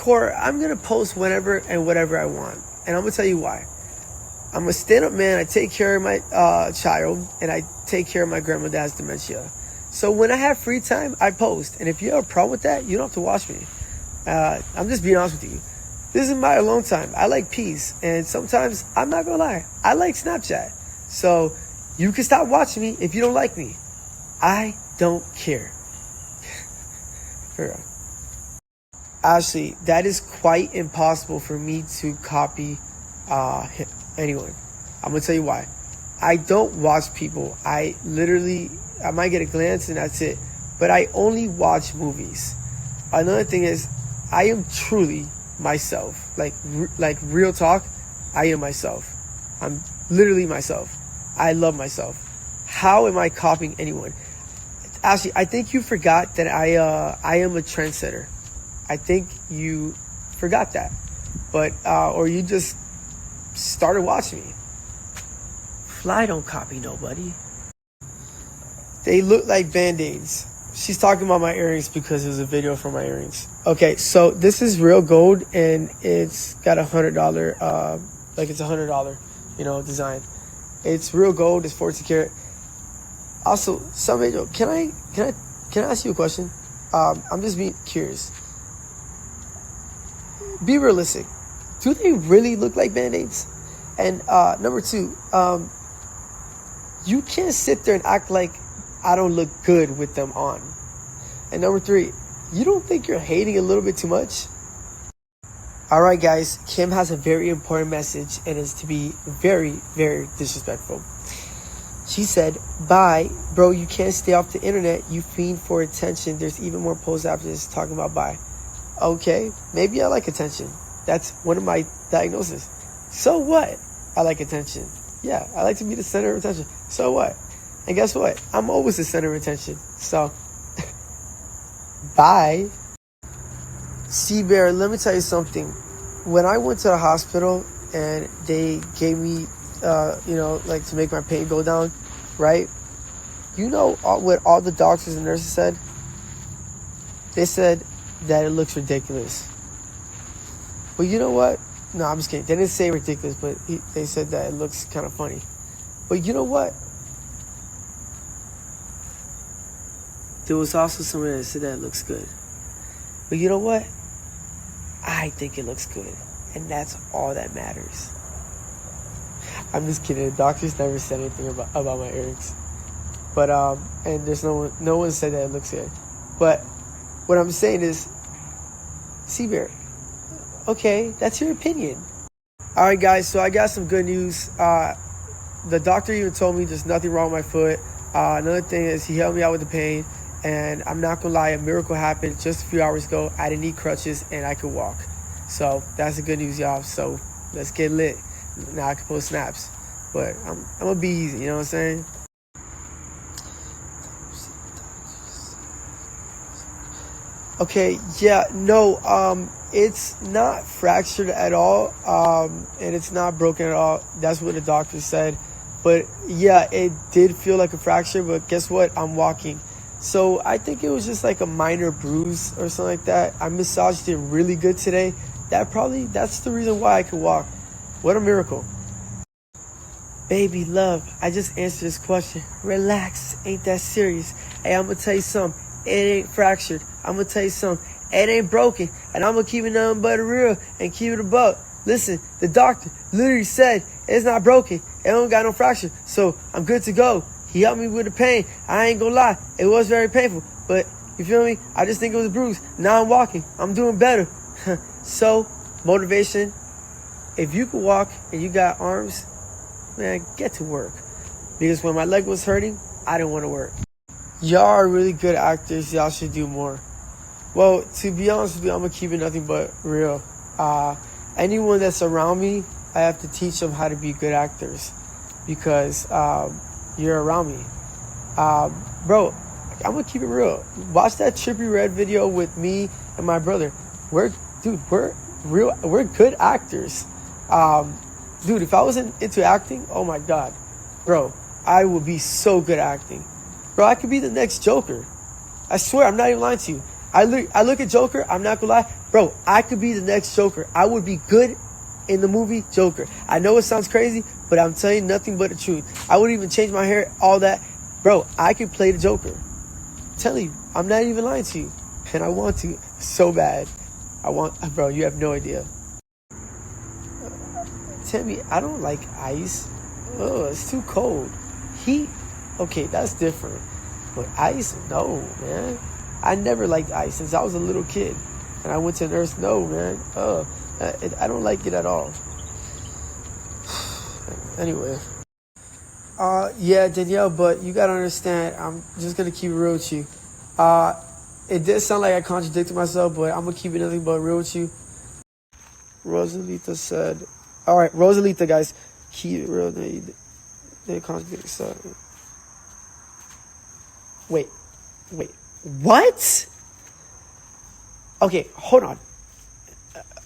Core, I'm going to post whenever and whatever I want. And I'm going to tell you why. I'm a stand-up man. I take care of my child, and I take care of my grandma that has dementia. So when I have free time, I post. And if you have a problem with that, you don't have to watch me. I'm just being honest with you. This is my alone time. I like peace. And sometimes, I'm not going to lie, I like Snapchat. So you can stop watching me if you don't like me. I don't care. For real. Actually, that is quite impossible for me to copy anyone. I'm going to tell you why. I don't watch people. I might get a glance and that's it. But I only watch movies. Another thing is, I am truly myself. Like real talk, I am myself. I'm literally myself. I love myself. How am I copying anyone? Actually, I think you forgot that I am a trendsetter. I think you forgot that. But, or you just started watching me. Fly don't copy nobody. They look like Band-Aids. She's talking about my earrings because it was a video for my earrings. Okay, so this is real gold and it's got $100, like it's $100, design. It's real gold, it's 14 karat. Also, can I ask you a question? I'm just being curious. Be realistic. Do they really look like Band-Aids? And number two, you can't sit there and act like I don't look good with them on. And number three, you don't think you're hating a little bit too much? Alright guys, Kim has a very important message and is to be very, very disrespectful. She said, bye, bro, you can't stay off the internet. You fiend for attention. There's even more posts after this talking about bye. Okay, maybe I like attention. That's one of my diagnoses. So what? I like attention. Yeah, I like to be the center of attention. So what? And guess what? I'm always the center of attention. So, bye. C-Bear, let me tell you something. When I went to the hospital and they gave me, like to make my pain go down, right? You know what all the doctors and nurses said? They said that it looks ridiculous. But you know what? No, I'm just kidding. They didn't say ridiculous, but they said that it looks kind of funny. But you know what? There was also someone that said that it looks good. But you know what? I think it looks good. And that's all that matters. I'm just kidding. The doctors never said anything about my earrings. But, and there's no one said that it looks good. But what I'm saying is, C-Bear, okay, that's your opinion. All right, guys, so I got some good news. The doctor even told me there's nothing wrong with my foot. Another thing is he helped me out with the pain. And I'm not going to lie, a miracle happened just a few hours ago. I didn't need crutches and I could walk. So that's the good news, y'all. So let's get lit. Now I can post snaps. But I'm going to be easy, you know what I'm saying? Okay, yeah, no, it's not fractured at all, and it's not broken at all. That's what the doctor said. But yeah, it did feel like a fracture, but guess what? I'm walking. So I think it was just like a minor bruise or something like that. I massaged it really good today. That's the reason why I could walk. What a miracle. Baby love, I just answered this question. Relax, ain't that serious. Hey, I'm gonna tell you something. It ain't fractured. I'm gonna tell you something. It ain't broken. And I'm gonna keep it nothing but real and keep it a buck. Listen, the doctor literally said it's not broken. It don't got no fracture. So I'm good to go. He helped me with the pain. I ain't gonna lie. It was very painful. But you feel me? I just think it was a bruise. Now I'm walking. I'm doing better. So, motivation. If you can walk and you got arms, man, get to work. Because when my leg was hurting, I didn't want to work. Y'all are really good actors. Y'all should do more. Well, to be honest with you, I'm going to keep it nothing but real. Anyone that's around me, I have to teach them how to be good actors. Because you're around me. Bro, I'm going to keep it real. Watch that Trippy Red video with me and my brother. We're good actors. Dude, if I wasn't into acting, oh my God. Bro, I would be so good at acting. Bro, I could be the next Joker. I swear, I'm not even lying to you. I look at Joker. I'm not gonna lie, bro. I could be the next Joker. I would be good in the movie Joker. I know it sounds crazy, but I'm telling you nothing but the truth. I wouldn't even change my hair, all that, bro. I could play the Joker. I'm telling you, I'm not even lying to you, and I want to so bad. Bro. You have no idea. Timmy, I don't like ice. Oh, it's too cold. Heat, okay, that's different. But ice, no, man. I never liked ice since I was a little kid. And I went to nurse, no, man. I don't like it at all. Anyway. Yeah, Danielle, but you gotta understand, I'm just gonna keep it real with you. It did sound like I contradicted myself, but I'm gonna keep it nothing but real with you. Rosalita said, all right, Rosalita, guys, keep it real. They contradict stuff. Wait, what? Okay, hold on.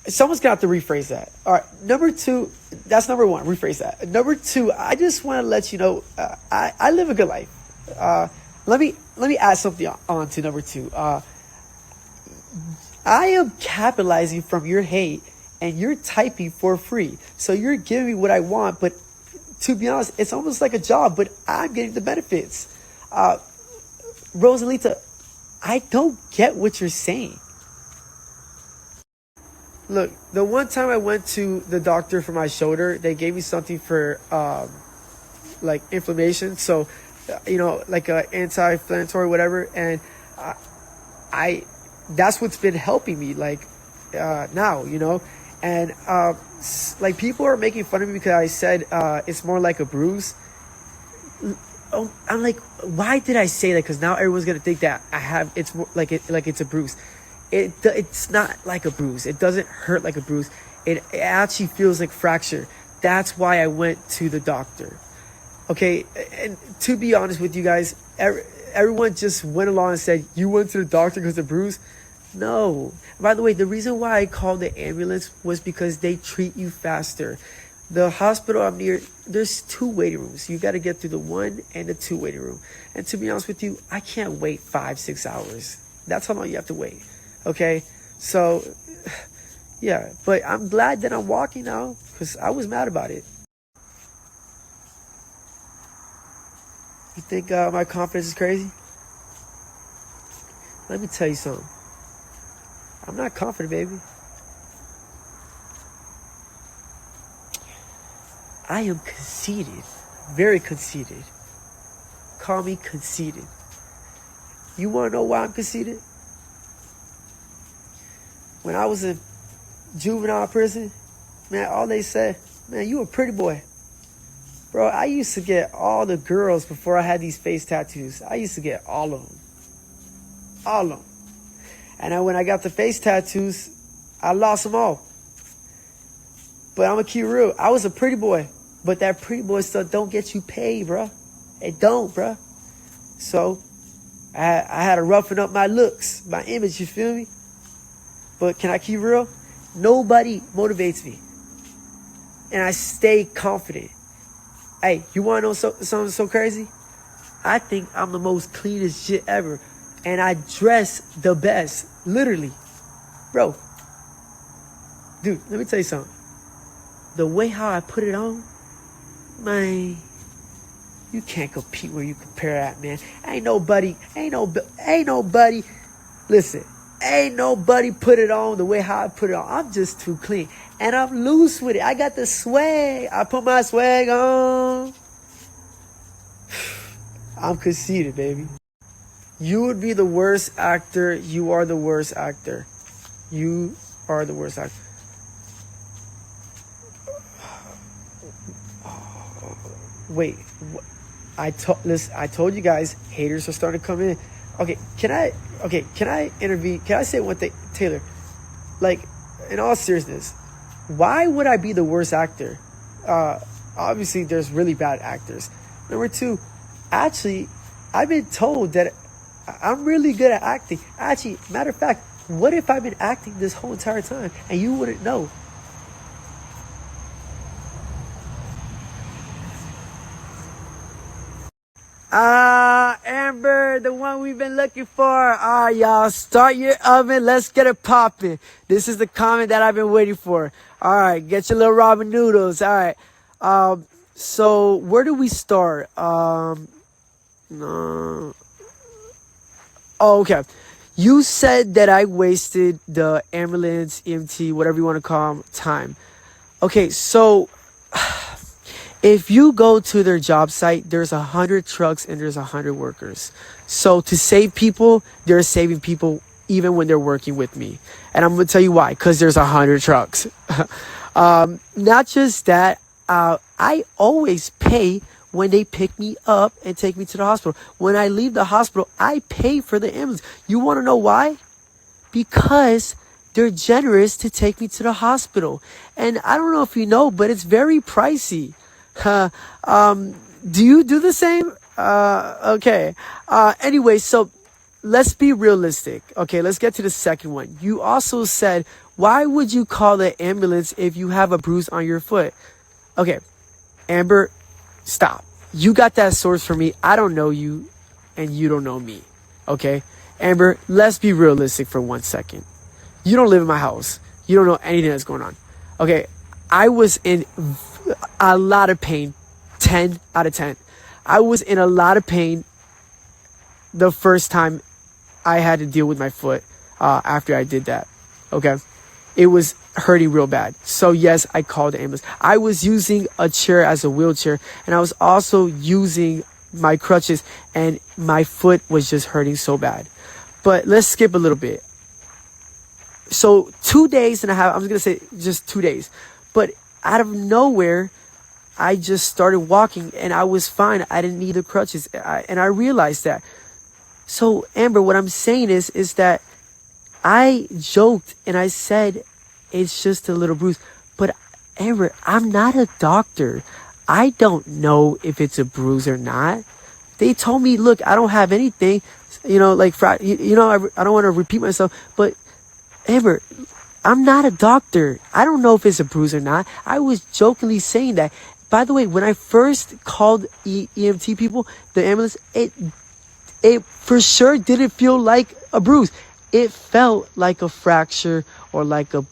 Someone's gonna have to rephrase that. All right, number two, that's number one. Rephrase that. Number two, I just want to let you know, I live a good life. Let me add something on to number two. I am capitalizing from your hate, and you're typing for free. So you're giving me what I want, but to be honest, it's almost like a job, but I'm getting the benefits. Rosalita, I don't get what you're saying. Look, the one time I went to the doctor for my shoulder, they gave me something for like inflammation. So, like a anti-inflammatory, whatever. And I that's what's been helping me, like now, And like people are making fun of me because I said it's more like a bruise. Oh, I'm like, why did I say that? Because now everyone's gonna think that it's more like it's a bruise. It's not like a bruise. It doesn't hurt like a bruise. It actually feels like fracture. That's why I went to the doctor. Okay, and to be honest with you guys, everyone just went along and said, you went to the doctor because of the bruise? No. By the way, the reason why I called the ambulance was because they treat you faster. The hospital I'm near, there's 2 waiting rooms. You got to get through the 1 and the 2 waiting room. And to be honest with you, I can't wait 5-6 hours. That's how long you have to wait. Okay? So, yeah. But I'm glad that I'm walking now because I was mad about it. You think my confidence is crazy? Let me tell you something. I'm not confident, baby. I am conceited. Very conceited. Call me conceited. You want to know why I'm conceited? When I was in juvenile prison, man, all they said, man, you a pretty boy. Bro, I used to get all the girls before I had these face tattoos. I used to get all of them. All of them. And then when I got the face tattoos, I lost them all. But I'm going to keep it real. I was a pretty boy. But that pretty boy stuff don't get you paid, bro. It don't, bro. So, I had to roughen up my looks, my image, you feel me? But can I keep it real? Nobody motivates me. And I stay confident. Hey, you want to know something so crazy? I think I'm the most cleanest shit ever. And I dress the best. Literally. Bro. Dude, let me tell you something. The way how I put it on, man, you can't compete where you compare that, man. Ain't nobody, listen, ain't nobody put it on the way how I put it on. I'm just too clean. And I'm loose with it. I got the swag. I put my swag on. I'm conceited, baby. You would be the worst actor. You are the worst actor. You are the worst actor. Wait, I told you guys, haters are starting to come in. Okay, can I intervene? Can I say one thing, Taylor? Like, in all seriousness, why would I be the worst actor? Obviously, there's really bad actors. Number 2, actually, I've been told that I'm really good at acting. Actually, matter of fact, what if I've been acting this whole entire time and you wouldn't know? I am Amber, the one we've been looking for. All right, y'all, start your oven. Let's get it popping. This is the comment that I've been waiting for. All right, get your little ramen noodles. All right. So where do we start? No. Oh, okay. You said that I wasted the ambulance, EMT, whatever you want to call them, time. Okay, so if you go to their job site, there's 100 trucks and there's 100 workers. So to save people, they're saving people even when they're working with me. And I'm going to tell you why, because there's 100 trucks. Not just that, I always pay when they pick me up and take me to the hospital. When I leave the hospital, I pay for the ambulance. You want to know why? Because they're generous to take me to the hospital. And I don't know if you know, but it's very pricey. Do you do the same? Okay. Anyway, so let's be realistic. Okay, let's get to the second one. You also said, why would you call the ambulance if you have a bruise on your foot? Okay, Amber, stop. You got that source from me. I don't know you, and you don't know me. Okay? Amber, let's be realistic for 1 second. You don't live in my house. You don't know anything that's going on. Okay? I was in a lot of pain. 10 out of 10. I was in a lot of pain the first time I had to deal with my foot after I did that. Okay? It was hurting real bad. So yes, I called the ambulance. I was using a chair as a wheelchair, and I was also using my crutches, and my foot was just hurting so bad. But let's skip a little bit. So 2 days and a half, I'm just going to say just 2 days. But out of nowhere, I just started walking and I was fine. I didn't need the crutches. And I realized that. So Amber, what I'm saying is that I joked and I said, it's just a little bruise. But Amber, I'm not a doctor. I don't know if it's a bruise or not. They told me, look, I don't have anything, I don't want to repeat myself, but Amber, I'm not a doctor. I don't know if it's a bruise or not. I was jokingly saying that. By the way, when I first called EMT people, the ambulance, it for sure didn't feel like a bruise. It felt like a fracture or like a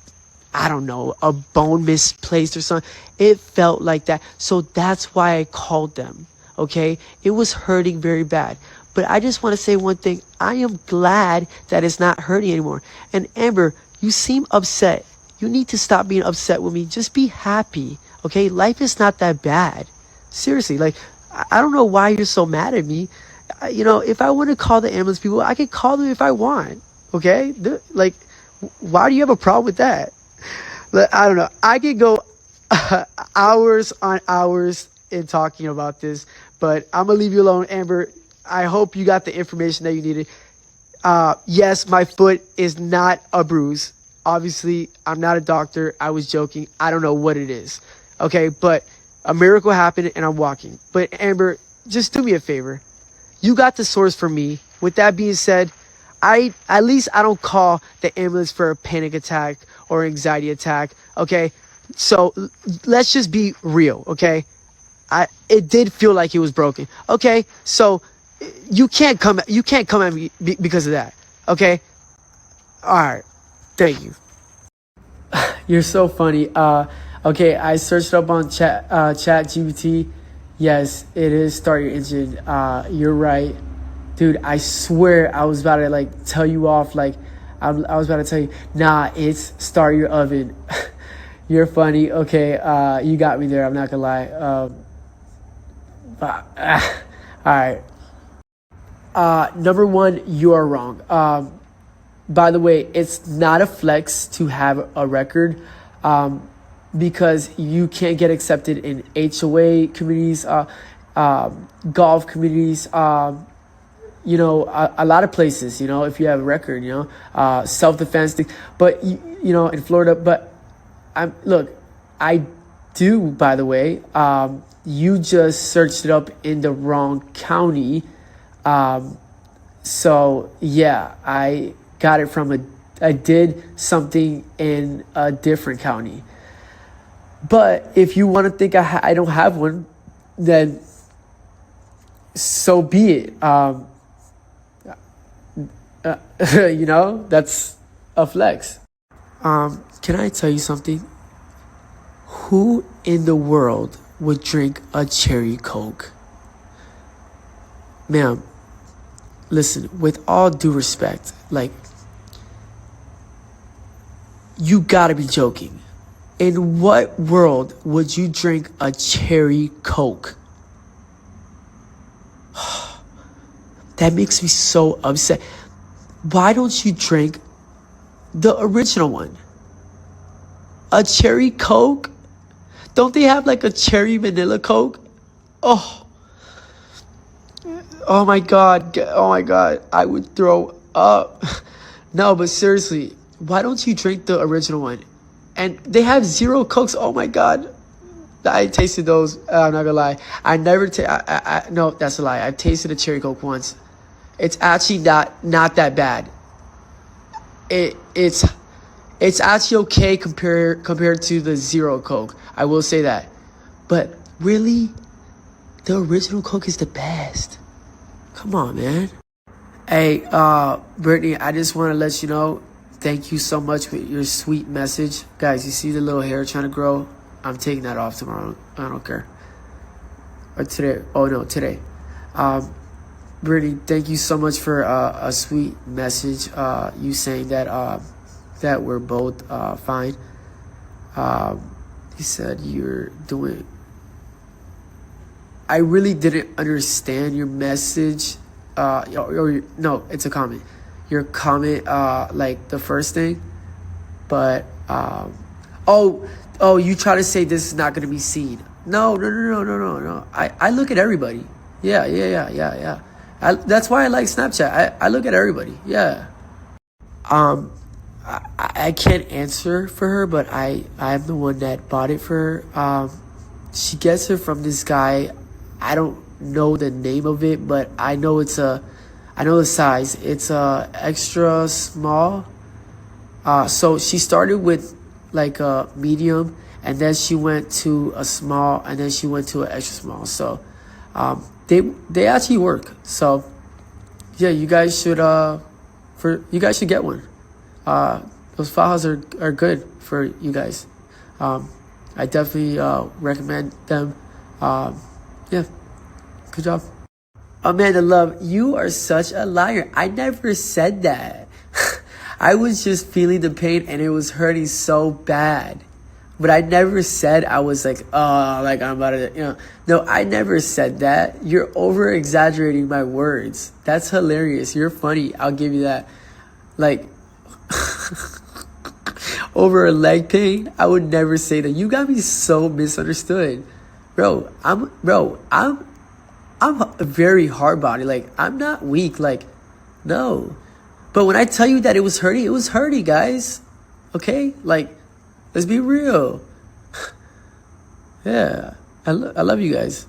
bone misplaced or something. It felt like that. So that's why I called them. Okay? It was hurting very bad. But I just want to say one thing. I am glad that it's not hurting anymore. And Amber, you seem upset. You need to stop being upset with me. Just be happy. Okay? Life is not that bad. Seriously. Like, I don't know why you're so mad at me. If I want to call the ambulance people, I can call them if I want. Okay? Like, why do you have a problem with that? I don't know. I could go hours on hours in talking about this, but I'm going to leave you alone, Amber. I hope you got the information that you needed. Yes, my foot is not a bruise. Obviously, I'm not a doctor. I was joking. I don't know what it is. Okay, but a miracle happened and I'm walking. But Amber, just do me a favor. You got the source from me. With that being said, at least I don't call the ambulance for a panic attack or anxiety attack. Okay, so let's just be real. Okay, it did feel like it was broken. Okay, so you can't come at me because of that. Okay, all right, thank you. You're so funny. Okay, I searched up on chat GPT. Yes, it is start your engine. You're right. Dude, I swear I was about to tell you off. I was about to tell you, nah, it's start your oven. You're funny. Okay, you got me there. I'm not gonna lie. All right. Number one, you are wrong. By the way, it's not a flex to have a record, because you can't get accepted in HOA communities, golf communities, a lot of places, if you have a record, self-defense thing, but, in Florida, but I do, by the way, you just searched it up in the wrong county. So yeah, I got it I did something in a different county. But if you want to think I don't have one, then so be it. You know, that's a flex. Can I tell you something? Who in the world would drink a cherry Coke? Ma'am, listen, with all due respect, like, you gotta be joking. In what world would you drink a cherry Coke? That makes me so upset. Why don't you drink the original one? A cherry Coke? Don't they have like a cherry vanilla Coke? Oh, oh my God. Oh my God. I would throw up. No, but seriously, why don't you drink the original one? And they have zero Cokes. Oh my God. I tasted those. I'm not gonna lie. I never no, that's a lie. I tasted a cherry Coke once. It's actually not that bad. It's actually okay compared to the zero Coke. I will say that. But really, the original Coke is the best. Come on, man. Hey, Brittany, I just want to let you know, thank you so much for your sweet message. Guys, you see the little hair trying to grow? I'm taking that off tomorrow. I don't care. Or today. Oh, no, today. Brittany, thank you so much for a sweet message. You saying that we're both fine. He said you're doing... I really didn't understand your message. No, it's a comment. Your comment, like the first thing. But, oh, you try to say this is not going to be seen. No. I look at everybody. Yeah. That's why I like Snapchat. I look at everybody. Yeah. I can't answer for her, but I'm the one that bought it for her. She gets it from this guy. I don't know the name of it, but I know I know the size. It's extra small. So she started with like a medium, and then she went to a small, and then she went to an extra small. So they actually work. So yeah, you guys should get one. Those fajas are good for you guys. I definitely recommend them. Yeah, good job. Amanda Love, you are such a liar. I never said that. I was just feeling the pain and it was hurting so bad. But I never said I was like, oh, like I'm about to, No, I never said that. You're over exaggerating my words. That's hilarious. You're funny. I'll give you that. Like, over a leg pain, I would never say that. You got me so misunderstood. Bro, I'm a very hard body. Like, I'm not weak. Like, no. But when I tell you that it was hurting, guys. Okay? Like, let's be real. Yeah. I love you guys.